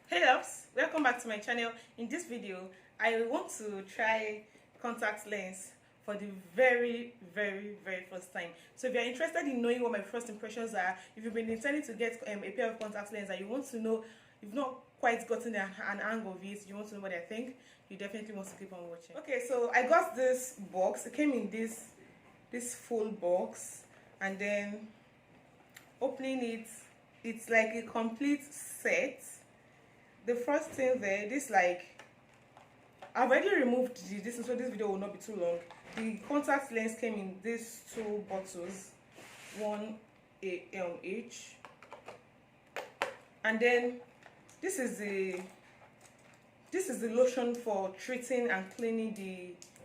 Hey loves, welcome back to my channel. In this video I want to try contact lens for the very first time. So if you're interested in knowing what my first impressions are, if you've been intending to get a pair of contact lens and you want to know, you've not quite gotten an angle of it, you want to know what I think, you definitely want to keep on watching. Okay, so I got this box. It came in this full box, and then opening it, it's like a complete set. The first thing there, this, like, I've already removed this, so this video will not be too long. The contact lens came in these two bottles, one each, and then this is the lotion for treating and cleaning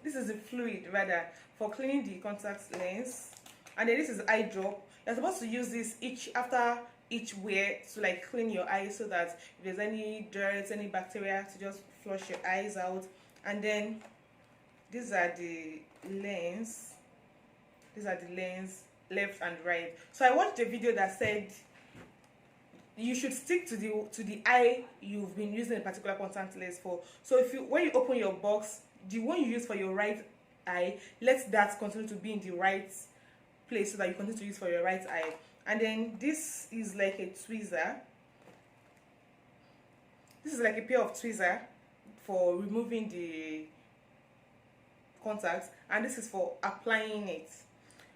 this is the fluid rather for cleaning the contact lens, and then this is eye drop. You're supposed to use this after each wear to like clean your eyes, so that if there's any dirt, any bacteria, to just flush your eyes out. And then these are the lens left and right. So I watched a video that said you should stick to the eye you've been using a particular contact lens for. So when you open your box, the one you use for your right eye, let that continue to be in the right place so that you continue to use for your right eye. And then this is like a tweezer. This is like a pair of tweezer for removing the contacts, and this is for applying it.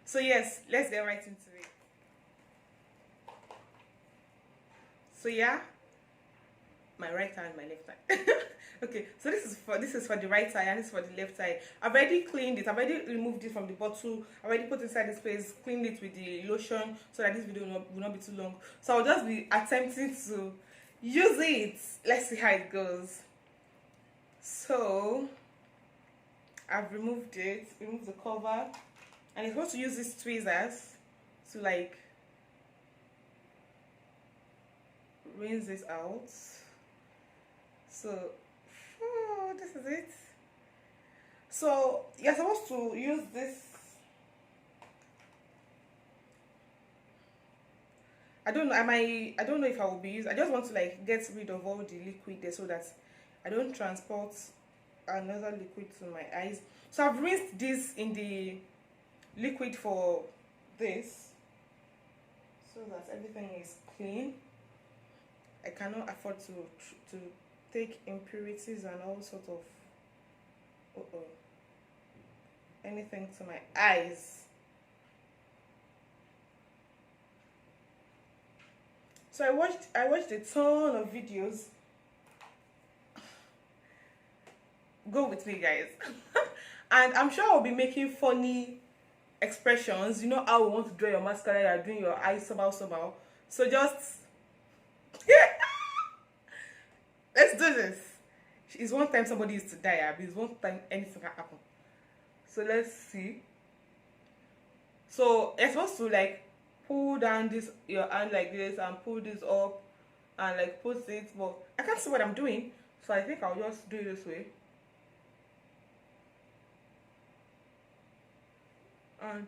So yes, let's get right into it. So yeah, my right eye and my left eye. Okay, so this is for the right eye and this is for the left eye. I've already cleaned it. I've already removed it from the bottle. I've already put it inside this place, cleaned it with the lotion, so that this video will not be too long. So I'll just be attempting to use it. Let's see how it goes. So I've removed the cover, and it's supposed to use these tweezers to like rinse this out. So this is it. So you're supposed to use this. I don't know if I will be used. I just want to like get rid of all the liquid there, so that I don't transport another liquid to my eyes. So I've rinsed this in the liquid for this, so that everything is clean. I cannot afford to take impurities and all sort of anything to my eyes. So I watched a ton of videos. Go with me, guys. And I'm sure I'll be making funny expressions. You know how we want to draw your mascara, you're doing your eyes somehow. So just let's do this. It's one time somebody is to die, but it's one time anything can happen. So let's see. So you're supposed to like pull down your hand like this and pull this up and like put it, but I can't see what I'm doing, so I think I'll just do it this way. And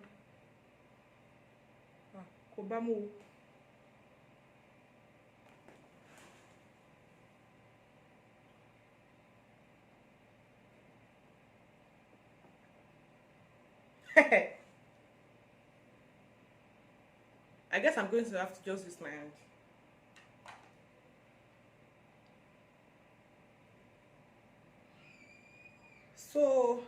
Kobamu. I guess I'm going to have to just use my hand. So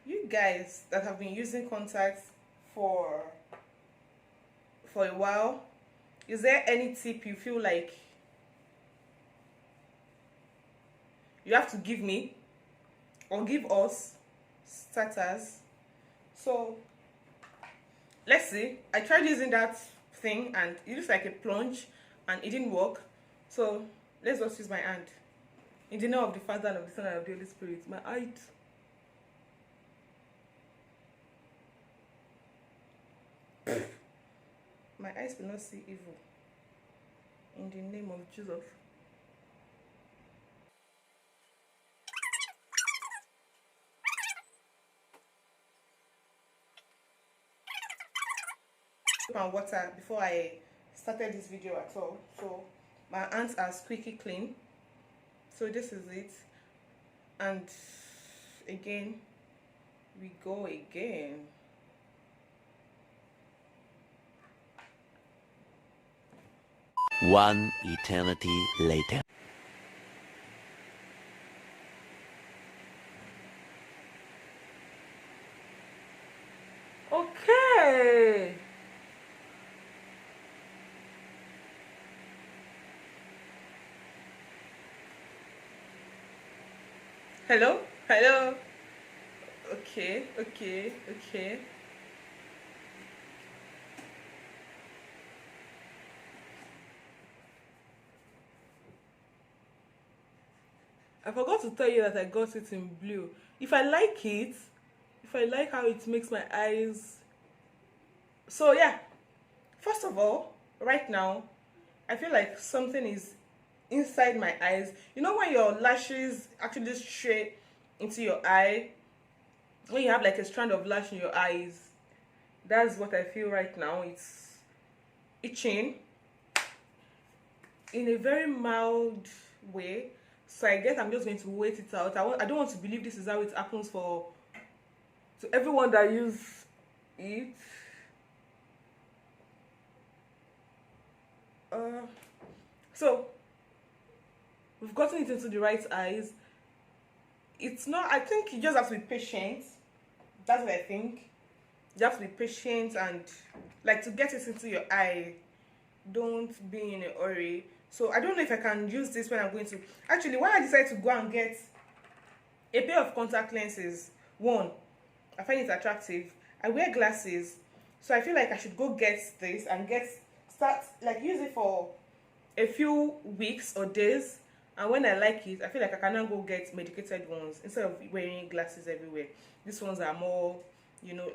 you guys that have been using contacts for a while, is there any tip you feel like you have to give me or give us starters? So let's see. I tried using that thing and it looks like a plunge and it didn't work. So let's just use my hand. In the name of the Father and of the Son and of the Holy Spirit. My eye. My eyes will not see evil. In the name of Jesus. And water before I started this video at all, so my hands are squeaky clean. So this is it, and again we go again. One eternity later. Okay. Hello? Hello? Okay, okay, okay. I forgot to tell you that I got it in blue. If I like it, if I like how it makes my eyes. So yeah, first of all, right now, I feel like something is inside my eyes. You know when your lashes actually straight into your eye, when you have like a strand of lash in your eyes, that's what I feel right now. It's itching in a very mild way. So I guess I'm just going to wait it out. I don't want to believe this is how it happens for to everyone that use it. So we've gotten it into the right eyes. It's not. I think you just have to be patient. That's what I think. You have to be patient and like to get it into your eye. Don't be in a hurry. So I don't know if I can use this when I'm going to. Actually, why I decided to go and get a pair of contact lenses. One, I find it attractive. I wear glasses, so I feel like I should go get this and start like use it for a few weeks or days. And when I like it, I feel like I can now go get medicated ones instead of wearing glasses everywhere. These ones are more,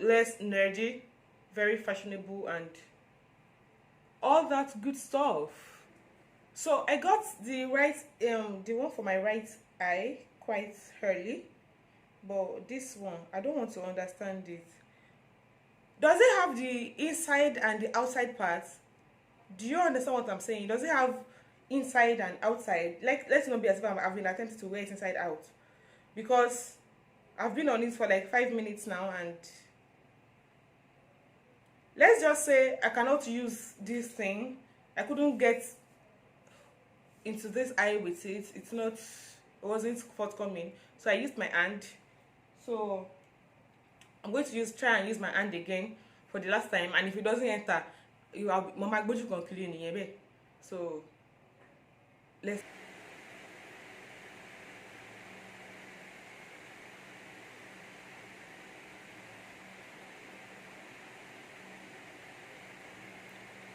less nerdy, very fashionable, and all that good stuff. So I got the one for my right eye quite early, but this one I don't want to understand it. Does it have the inside and the outside parts? Do you understand what I'm saying? Does it have inside and outside? Like, let's not be as if I've been attempting to wear it inside out, because I've been on it for like 5 minutes now, and let's just say I cannot use this thing. I couldn't get into this eye with it. It wasn't forthcoming, so I used my hand. So I'm going to try and use my hand again for the last time, and if it doesn't enter, you have mama gboju kan clean niyen. So let's.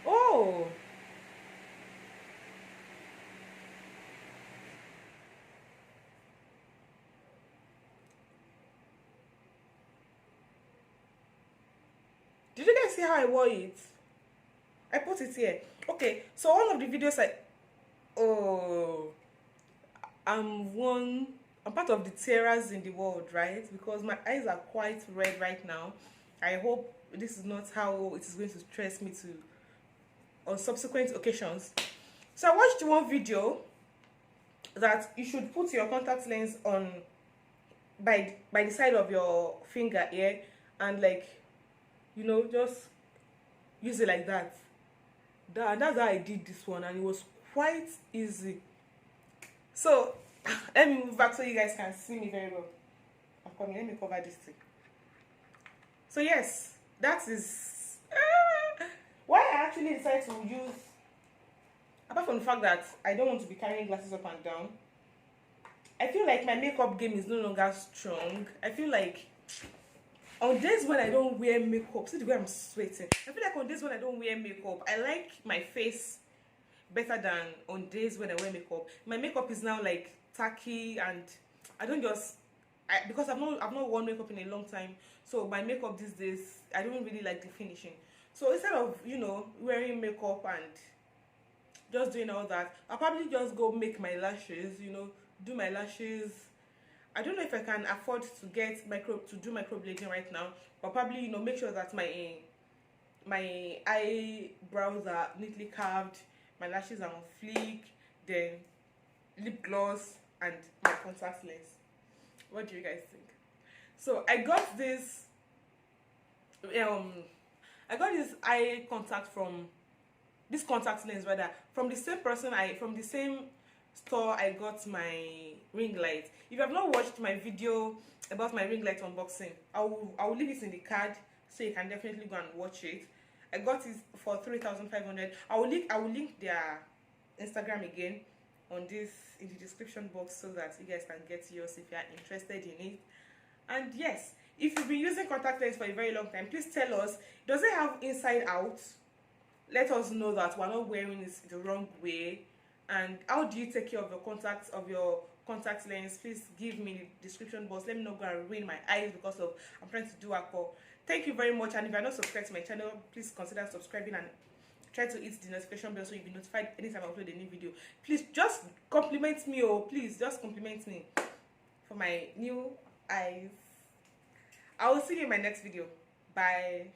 Oh, did you guys see how I wore it? I put it here. Okay, so all of the videos oh, I'm part of the terrors in the world, right? Because my eyes are quite red right now. I hope this is not how it is going to stress me to on subsequent occasions. So I watched one video that you should put your contact lens on by the side of your finger here, and like, just use it like that. That's how I did this one, and it was quite easy. So let me move back so you guys can see me very well. I'm coming. Let me cover this thing. So yes, that is why I actually decided to use. Apart from the fact that I don't want to be carrying glasses up and down, I feel like my makeup game is no longer strong. I feel like on days when I don't wear makeup, see the way I'm sweating. I feel like on days when I don't wear makeup, I like my face better than on days when I wear makeup. My makeup is now like tacky, and I don't because I've not worn makeup in a long time. So my makeup these days, I don't really like the finishing. So instead of wearing makeup and just doing all that, I'll probably just go make my lashes. Do my lashes. I don't know if I can afford to do microblading right now, but probably make sure that my eyebrows are neatly carved, my lashes are on fleek, then lip gloss and my contact lens. What do you guys think? So I got this eye contact from this contact lens rather from the same person from the same store I got my ring light. If you have not watched my video about my ring light unboxing, I will leave it in the card, so you can definitely go and watch it. I got it for 3,500. I will link their Instagram again in the description box, so that you guys can get yours if you are interested in it. And yes, if you've been using contact lens for a very long time, please tell us, does it have inside out? Let us know that we're not wearing it the wrong way. And how do you take care of your contact lens? Please give me the description box. Let me not go and ruin my eyes because of I'm trying to do a call. Thank you very much. And if you are not subscribed to my channel, please consider subscribing and try to hit the notification bell so you'll be notified anytime I upload a new video. Please just compliment me, please just compliment me for my new eyes. I will see you in my next video. Bye.